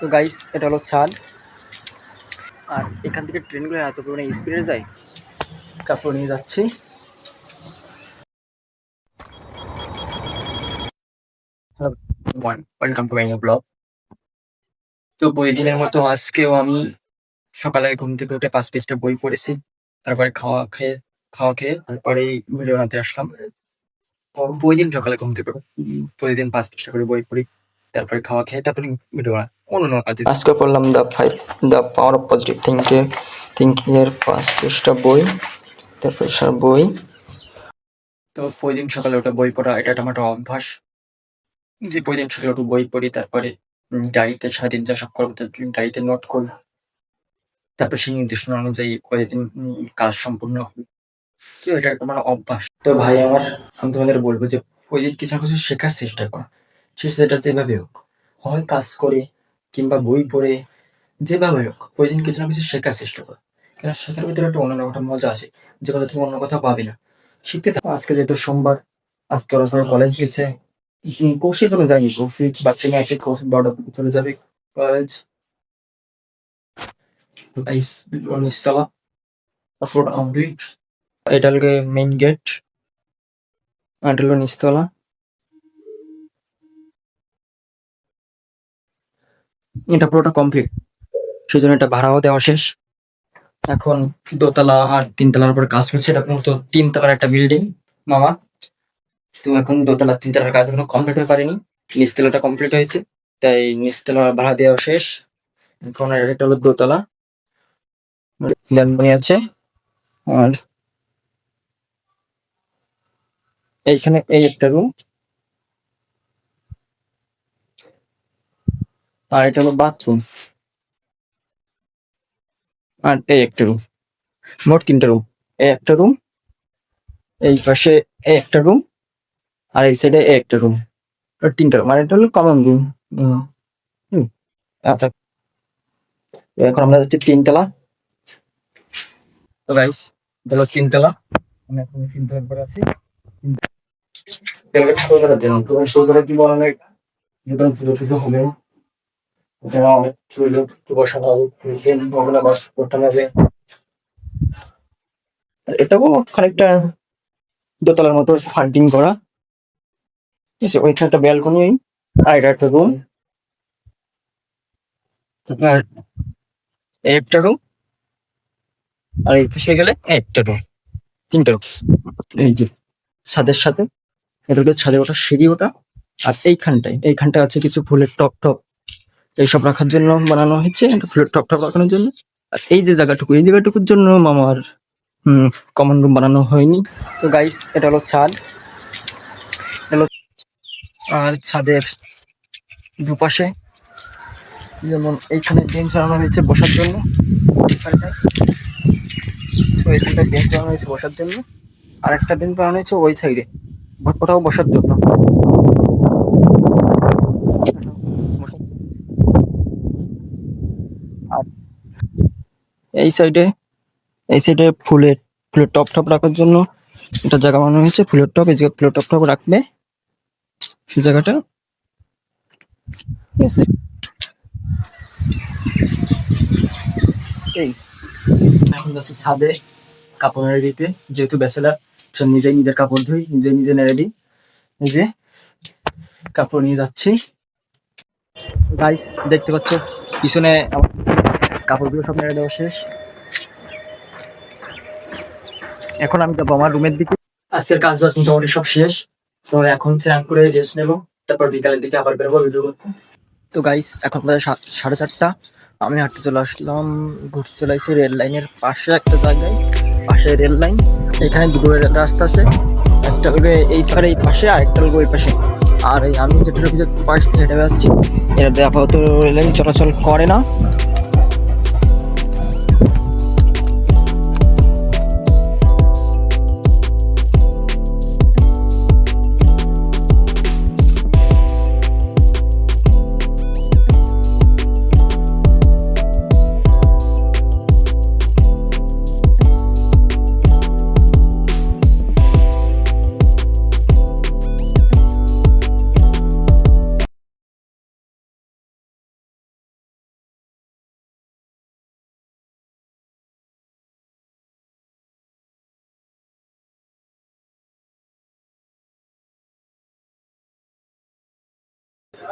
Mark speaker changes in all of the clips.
Speaker 1: তো গাইস, এটা হলো ছাদ। আর এখান থেকে ট্রেনগুলো এত পরিমাণে স্পিডে যায়, কাপড় নিয়ে যাচ্ছি। Hello everyone, welcome to my new blog. তো প্রতিদিনের মতো আজকেও আমি সকালে ঘুম থেকে উঠে 5 পেজটা বই পড়েছি। তারপরে খাওয়া খেয়ে তারপরে ভিডিও বানাতে আসলাম। প্রতিদিন সকালে ঘুম থেকে প্রতিদিন 5 পেজটা করে বই পড়ি, তারপরে খাওয়া খেয়ে তারপরে ভিডিও বানাই। অন্য কাজে আজকে পড়লাম the power of positive thinking এর 5 পেজটা বই, তারপরে বই। তো প্রতিদিন সকালে উঠে বই পড়া এটা আমার একটা অভ্যাস, যে প্রতিদিন সকালে উঠে বই পড়ি। তারপরে ডায়েরিতে সারাদিন যা সব করবো ডায়েরিতে নোট করি, তারপর সেই নির্দেশনা অনুযায়ী প্রতিদিন কাজ সম্পূর্ণ হবে। তো এটা একটা আমার অভ্যাস। তো ভাই আমার, আমি তোমাদের বলবো যে প্রতিদিন কিছু না কিছু শেখার চেষ্টা কর। সেটা যেভাবে হোক, হয় কাজ করে কিংবা বই পড়ে, যেভাবে হোক প্রতিদিন কিছু না কিছু শেখার চেষ্টা কর। কারণ শেখার ভিতরে একটা অন্যরকম একটা মজা আছে, যে কথা তুমি অন্য কোথাও পাবে না। শিখতে থাকো। আজকে যেহেতু সোমবার, আজকে ওরা সবাই কলেজ গেছে। কৌশিক চলে যায়নি, কৌশিক বাচ্চা নিয়ে আসে, কৌশিক 12টার দিকে চলে যাবে কলেজ। নিচতলা তারপর কমপ্লিট। এটা হলো মেইন গেট, আর এটা হলো নিচতলা। এটা পুরোটা কমপ্লিট, সেই জন্য এটা ভাড়াও দেওয়া শেষ। এখন দোতলা আর 3 তলার উপর কাজ করছে। এটা মূলত 3 তলার একটা বিল্ডিং মামা। তো এখন দোতলা 3 তলার কাজ এখনো কমপ্লিট হতে পারেনি, নিচতলাটা কমপ্লিট হয়েছে, তাই নিচতলা ভাড়া দেওয়া শেষ। এখন এটা হলো দোতলা ব্যালকনি আছে। আর এইখানে এই একটা রুম, আর এটা হলো বাথরুম, আর এই একটা রুম। মোট 3টা রুম। এই একটা রুম, এই পাশে এই একটা রুম, আর এই সাইডে এই একটা রুম। 3টা রুম, আর এটা হলো কমন রুম। আচ্ছা, এখন আমরা যাচ্ছি 3 তলা। তো গাইস, এটা হলো 3 তলা। আমি এখন 3 তলার উপরে আছি। অনেক পুজো হবে, অনেক বসানো হবে, বাস করতে হবে। এটাও খানিকটা দোতলার মতো ফান্টিং করা, ঠিক আছে। ওইখানে একটা ব্যালকনি, আর এটা একটা রুম, আর একটা রুম, আর এই পাশে গেলে একটা রুম। 3টা রুম। এই যে ছাদের সাথে, এটা হলো ছাদের ওঠা সিঁড়ি ওটা। আর এইখানটা আছে কিছু ফুলের টপ এইসব রাখার জন্য বানানো হয়েছে, একটা ফুলের টপ রাখানোর জন্য। আর এই যে এই জায়গাটুকুর জন্য মামার কমন রুম বানানো হয়নি। তো গাইস, এটা হলো ছাদ। আর ছাদের দুপাশে যেমন এইখানে বেঞ্চ বানানো হয়েছে বসার জন্য, তো এইখানটায় বেঞ্চ বানানো হয়েছে বসার জন্য। আর একটা বেঞ্চ বানানো হয়েছে ওই সাইডে, ওটাও বসার জন্য। আর এই সাইডে ফুলের টপ রাখার জন্য একটা জায়গা বানানো হয়েছে। ফুলের টপ, এই যে ফুলের টপ রাখবে সেই জায়গাটা, ঠিক আছে। এই এখন যাচ্ছি ছাদে কাপড় নেড়ে দিতে, যেহেতু ব্যাচেলার, সব নিজের কাপড় ধুই, নিজে নেড়ে দিই। নিজে কাপড় নিয়ে যাচ্ছি। গাইস, দেখতে পাচ্ছ পিছনে আমার কাপড়গুলো সব নেড়ে দেওয়া শেষ। এখন আমি যাবো আমার রুমের দিকে। আজকের কাজ বাজ মোটামুটি সব শেষ। তো এখন স্নান করে রেস্ট নেবো, তারপর বিকালের দিকে আবার বেরোবো ভিডিও করতে। তো গাইস, এখন প্রায় 4:30। আমি হাঁটতে ঘুরতে চলে আসছি রেল লাইনের পাশে একটা জায়গায়। পাশে রেল লাইন, এখানে দুটো রাস্তা আছে, একটা লোকে এই পাশে আর একটা লোক ওই পাশে। আর আমি যেটা পাশ থেকে হেঁটে যাচ্ছি, এটা আপাতত রেল লাইন চলাচল করে না।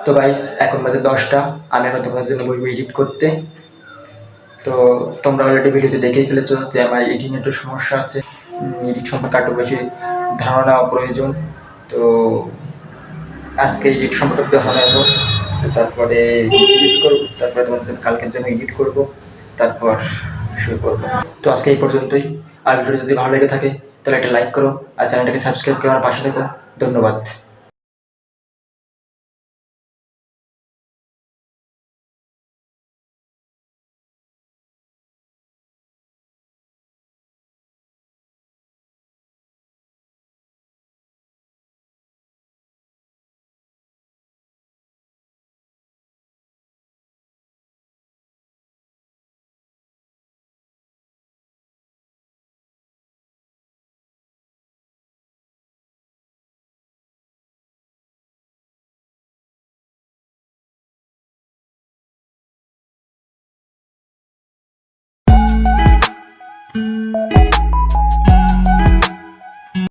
Speaker 1: তো গাইস এখন বাজে 10টা, আমি এখন তোমাদের জন্য বলবো এডিট করতে। তো তোমরা অলরেডি ভিডিওতে দেখেই ফেলেছো যে আমার এডিটিং একটু সমস্যা আছে, এডিট সম্পর্কে একটু বেশি ধারণা নেওয়া প্রয়োজন। তো আজকে এডিট সম্পর্কে একটু ধারণা নেবো, তারপরে এডিট করবো, তারপরে তোমাদের জন্য কালকের জন্য এডিট করবো, তারপর শুরু করবো। তো আজকে এই পর্যন্তই। আর ভিডিও যদি ভালো লেগে থাকে তাহলে একটা লাইক করো, আর চ্যানেলটাকে সাবস্ক্রাইব করে আমার পাশে থেকো। ধন্যবাদ।